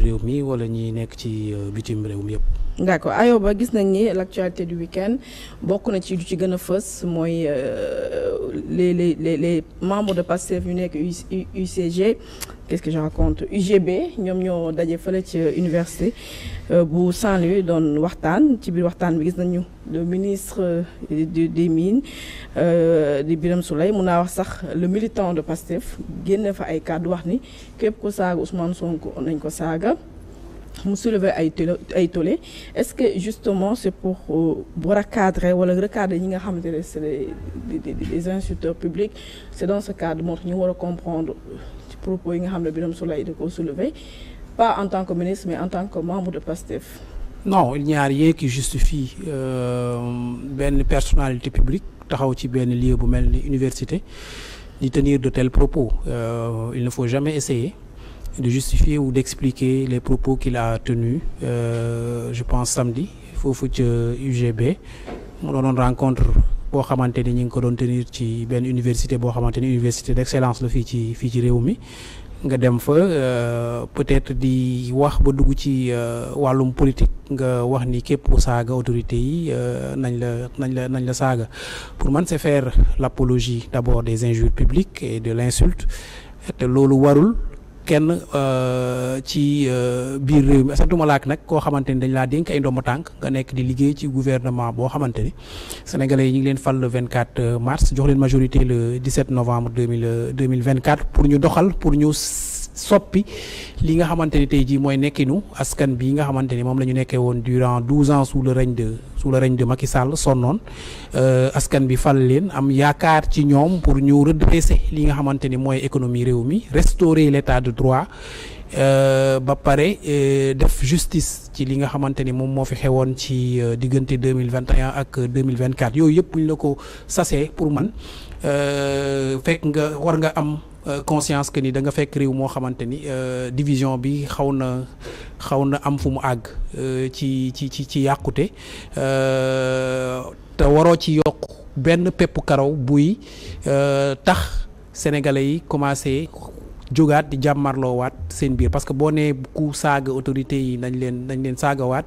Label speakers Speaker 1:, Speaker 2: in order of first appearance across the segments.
Speaker 1: réew mi wala ñi nekk ci bitim réew mi yëpp.
Speaker 2: d'accord Ayoba gis nañ ni l'actualité du week-end bokk na ci lu ci gën a fës mooy les membres de Pastef yu nekk UCG qu'est-ce que je raconte UGB ñoom ñoo daje fële ci université bu Saint-Louis doon waxtaan ci biir waxtaan bi gis nañu le ministre des mines di Birame Souleye mun naa wax sax le militant de Pastef génne fa ay kàddu wax ni képp ko saaga Ousmane Sonko nañ ko saaga mu soulever ay tollé est-ce que justement c'est pour recadrer wala recadrer ñi nga xamante ne c'est des insulteurs publics c'est dans ce cadre moo tax ñu war a comprendre ci propos yi nga xam ne Birame Souleye da ko soulever pas en tant que ministre mais en tant que membre de PASTEF.
Speaker 1: Non, il n'y a rien qui justifie benn personnalité publique taxaw ci benn lieu bu mel ni université di tenir de tels propos il ne faut jamais essayer de justifier ou d'expliquer les propos qu'il a tenus je pense samedi foofu ca UGB mu doon rencontre boo xamante ni ñu ngi ko doon tenir ci benn université boo xamante ni université d'excellence la fii ci réew mi nga dem fa peut-être di wax ba dugg ci wàllum politique nga wax ni képp ku saaga autorité yi nañ la saaga pour man c'est faire l'apologie d'abord des injures publiques et de l'insulte te loolu warul kenn ci biir réew mi santuma laak nag koo xamante ni dañ laa dénk ay ndomba tànk nga nekk di liggéey ci gouvernement boo xamante ni sénégalais yi ñu ngi leen fal le 24 mars jox leen majorité le 17 novembre 2024 pour ñu doxal pour ñu soppi li nga xamante ni tey jii mooy nekkinu askan bi nga xamante ni moom la ñu nekkee woon durant 12 ans sous le règne de Macky Sall sonnoon askan bi fal leen am yaakaar ci ñoom pour ñu redresser li nga xamante ni mooy économie réew mi restaurer l'état de droit ba pare def justice ci li nga xamante ni moom moo fi xewoon ci diggante 2021 ak 2024 yooyu yëpp bu ñu la ko sasee pour man fekk nga war nga am conscience que ni da nga fekk réew moo xamante ni division bi xaw na am fu mu àgg ci yàqute te waroo ci yokk benn pepp karaw buy tax sénégalais yi commencé jógaat di jàmmarloowaat seen biir parce que boo nee ku saaga autorités yi nañ leen saagawaat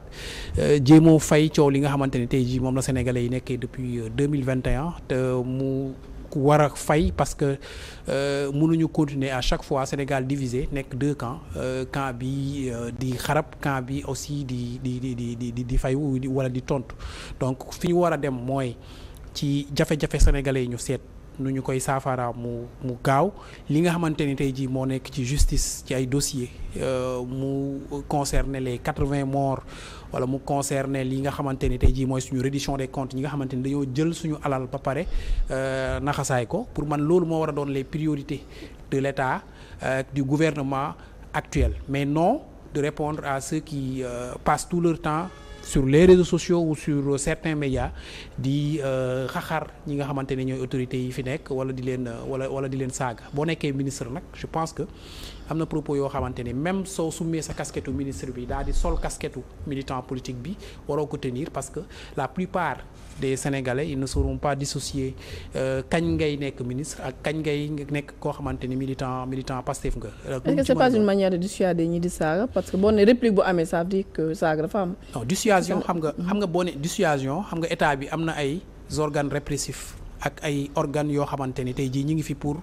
Speaker 1: jéemoo fay coow li nga xamante ni tey jii moom la sénégalais yi nekkee depuis 2021 te mu war a fay parce que mënuñu continuer à chaque fois Sénégal divisé nekk deux camps camp bi di xarab camp bi aussi di fay wala di tontu donc fi ñu war a dem mooy ci jafe-jafe sénégalais yi ñu seet nu ñu koy saafara mu gaaw li nga xamante ni tey jii moo nekk ci justice ci ay dossiers mu concerner les 80 morts wala mu concerner li nga xamante ni tey jii mooy suñu reddition des comptes ñi nga xamante ni dañoo jël suñu alal ba pare naxasaay ko pour man loolu moo war a doon les priorités de l'État du gouvernement actuel mais non de répondre à ceux qui passent tout leur temps sur les réseaux sociaux ou sur certains médias di xaxar ñi nga xamante ne ñooy autorités yi fi nekk wala di leen saaga boo nekkee ministre nag je pense que am na propos yoo xamante ne même soo summee sa casquette ministre bi daal di sol casquette militant politique bi waroo ko tenir parce que la plupart des Sénégalais ils ne seront pas dissociés kañ ngay nekk ministre ak kañ ngay nekk koo xamante ni militant Pastef nga.
Speaker 2: est-ce que c'est pas une manière de dissuader ñi di saaga parce que boo ne réplique bu amee ça veut dire que saaga dafa am.
Speaker 1: non dissuasion xam nga boo ne dissuasion xam nga état bi am na ay organes répressifs ak ay organes yoo xamante ni tey jii ñu ngi fi pour.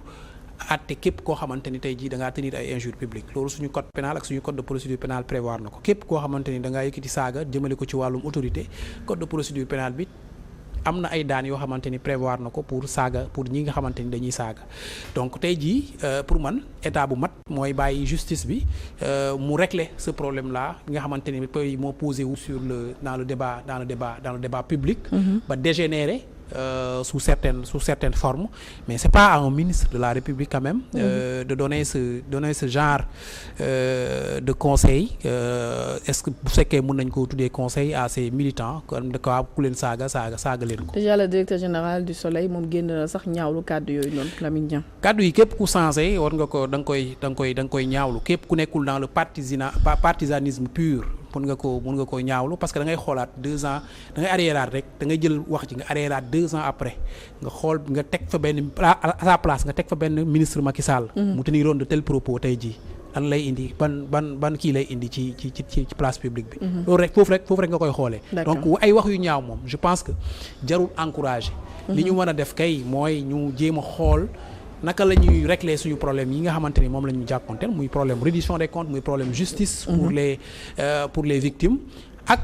Speaker 1: atte képp koo xamante ni tey jii da ngaa tenir ay injures publiques loolu suñu code pénal ak suñu code de procédure pénale prévoir na ko képp koo xamante ni da ngaa yëkkati saaga jëmale ko ci wàllum autorité code de procédure pénale bi am na ay daan yoo xamante ni prévoir na ko pour saaga pour ñi nga xamante ni dañuy saaga donc tey jii pour man état bu mat mooy bàyyi justice bi mu régler ce problème là nga xamante ni moo posé wu sur dans le débat public ba dégénérer sous certaines formes mais c'est pas à un ministre de la République quand même de donner ce genre de conseil est-ce que bu fekkee mën nañ ko tuddee conseil à ces militants kon da ko ku leen saaga leen ko.
Speaker 2: déjà le directeur général du Soleil moom génn na sax ñaawlu kàddu yooyu noonu Lamine Niang.
Speaker 1: kàddu yi képp ku sensé war nga ko da nga koy ñaawlu képp ku nekkul dans le partisanisme pur. mën nga ko ñaawlu parce que da ngay xoolaat 2 ans da ngay arriéraat rek da ngay jël wax ci nga arriéraat 2 ans après nga xool nga teg fa benn à sa place nga teg fa benn ministre Macky Sall. mu teniroon de tels propos tey jii lan lay indi ban kii lay indi ci place publique bi. loolu rek foofu rek nga koy xoolee. donc ay wax yu ñaaw moom je pense que jarul encourager. li ñu mën a def kay mooy ñu jéem a xool naka la ñuy régler suñu problème yi nga xamante ni moom la ñu jàkkoonteel muy problème reddition des comptes muy problème justice. pour les victimes ak.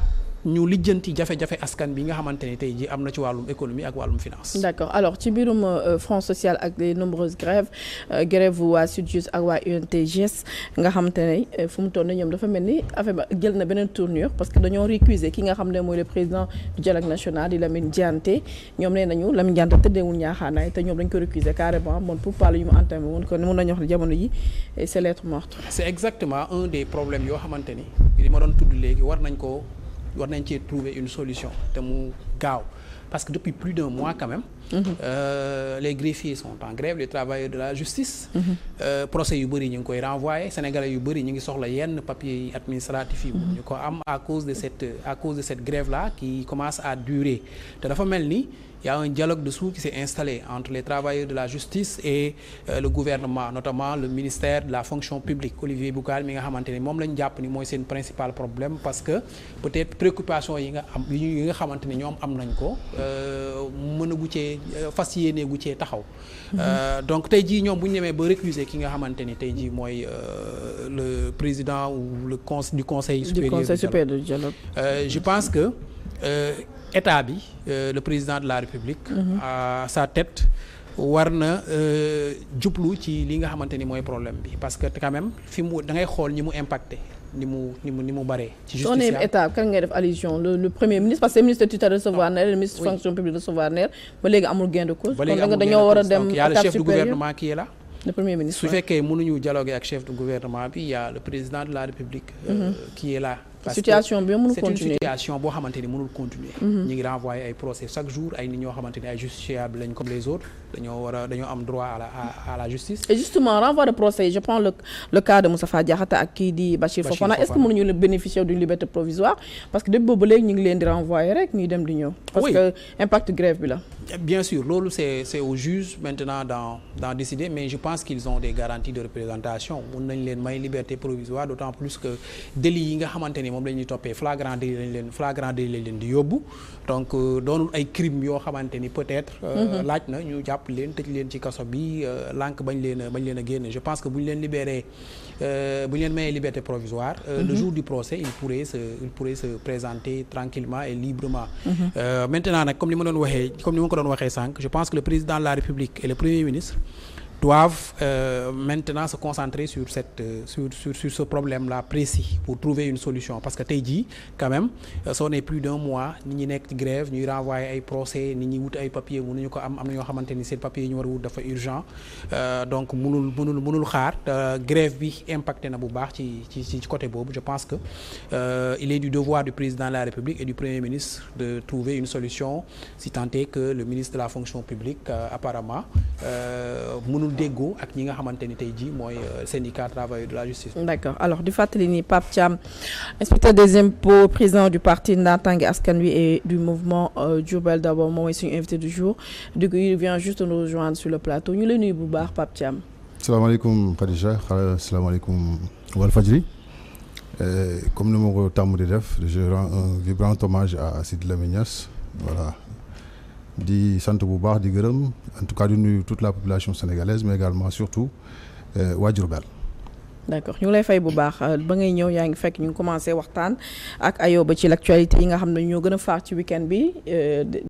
Speaker 1: ñu lijjanti jafe-jafe askan bi nga xamante ne tey jii am na ci wàllum économie ak wàllum finance. d'accord
Speaker 2: alors ci biirum front social ak les nombreuses grèves grève waa SYTJUST ak waa UNTGS nga xamante ne fu mu toll nii ñoom dafa mel ni affaire ba jël na beneen tournure parce que dañoo récuser ki nga xam ne mooy le président du dialogue national di Lamine Dianté ñoom nee nañu Lamine Dianté tëddeewul ñaaxaanaay te ñoom dañ ko récuser carrément moom pour parler yu mu entamé woon kon mun nañu wax ne jamono yi c'est lettre morte.
Speaker 1: c'est exactement un des problèmes yoo xamante ni li ma doon tudd léegi war nañ cee trouver une solution te mu gaaw parce que depuis plus d'un mois quand même les greffiers sont en grève les travailleurs de la justice procès yu bëri ñu ngi koy renvoyer sénégalais yu bëri ñu ngi soxla yenn papiers administratifs yi ñu ko am à cause de cette grève là qui commence à durer te dafa mel ni il y a un dialogue dessous qui s'est installé entre les travailleurs de la justice et le gouvernement notamment le ministère de la fonction publique Olivier Boucal mi nga xamante ni moom lañ jàpp ni mooy seen principal problème parce que peut-être préoccupation yi nga xamante ni ñoom am nañ ko mën a gu cee fas yéene gu cee taxaw donc tey jii ñoom bu ñu demee ba récuser ki nga xamante ni tey jii mooy le président ou du conseil supérieur du dialogue je pense que état bi le président de la République à sa tête war na jublu ci li nga xamante ni mooy problème bi parce que quand même fi mu da ngay xool ñi mu impacté ni mu baree ci justice
Speaker 2: son état kan ngay def allusion le premier ministre parce que ministre de tutelle recevoir na le ministre fonction publique recevoir na ba léegi amul gain de cause kon da nga dañoo war a dem
Speaker 1: donc y a le chef du gouvernement qui est là
Speaker 2: le premier ministre
Speaker 1: su fekkee mënuñu dialoguer ak chef du gouvernement bi y a le président de la République qui est là
Speaker 2: situation bi mënul continuer
Speaker 1: c'est une situation boo xamante ni mënul continuer ñu ngi renvoyer ay procès chaque jour ay nit ñoo xamante ni ay justiciables lañ comme les autres dañoo am droit à la justice.
Speaker 2: Et justement renvoi de procès je prends le cas de Moustapha Diakhaté ak kii di Bachir Fofana est-ce que mënuñu bénéficier d'une liberté provisoire parce que depuis boobu léegi ñu ngi leen di renvoyer rek ñuy dem di ñëw. parce que impact grève bi la.
Speaker 1: bien sûr loolu c'est au juge maintenant d'en décider mais je pense qu'ils ont des garanties de représentation mun nañ leen may liberté provisoire d'autant plus que délit yi nga xamante ni moom la ñuy toppee flagrant délit lañ leen di yóbbu donc doonul ay crimes yoo xamante ni peut-être laaj na ñu jàpp leen tëj leen ci kaso bi lànk bañ leen a génne je pense que bu ñu leen libéré bu ñu leen mayee liberté provisoire le jour du procès il pourrait se présenter tranquillement et librement maintenant nag comme ni ma ko doon waxee sànq je pense que le président de la République et le premier ministre doivent maintenant se concentrer sur ce problème-là précis pour trouver une solution parce que tey jii quand même soo nee plus d'un mois nit ñi nekk ci grève ñuy renvoyer ay procès nit ñi wut ay papiers mënuñu ko am na ñoo xamante ni seen papiers yi ñu war a wut dafa urgent donc mënul xaar grève bi impacté na bu baax ci côté boobu je pense que il est du devoir du président de la République et du premier ministre de trouver une solution si tant est que le ministre de la fonction publique apparemment mënul déggoo ak ñi nga xamante ni tey jii mooy syndicat travailleurs de la justice.
Speaker 2: D'accord alors di fàttali ni Pape Thiam inspecteur des impôts président du parti Naatangué Askan Wi et du mouvement Diourbel d'abord moom mooy suñu invité du jour il vient juste nous rejoindre sur le plateau ñu lay nuyu bu baax Pape Thiam.
Speaker 3: salaamaaleykum Khadija salaamaaleykum Walfadjri comme ni ma ko tàmm di def je rends un vibrant hommage à Sidy Lamine Niass voilà. di sant bu baax di gërëm en tout cas di nuyu toute la population sénégalaise mais également surtout waa Diourbel.
Speaker 2: d'accord ñu ngi lay fay bu baax ba ngay ñëw yaa ngi fekk ñu ngi commencé waxtaan ak Ayoba ci l'actualité yi nga xam ne ñoo gën a faar ci week-end bi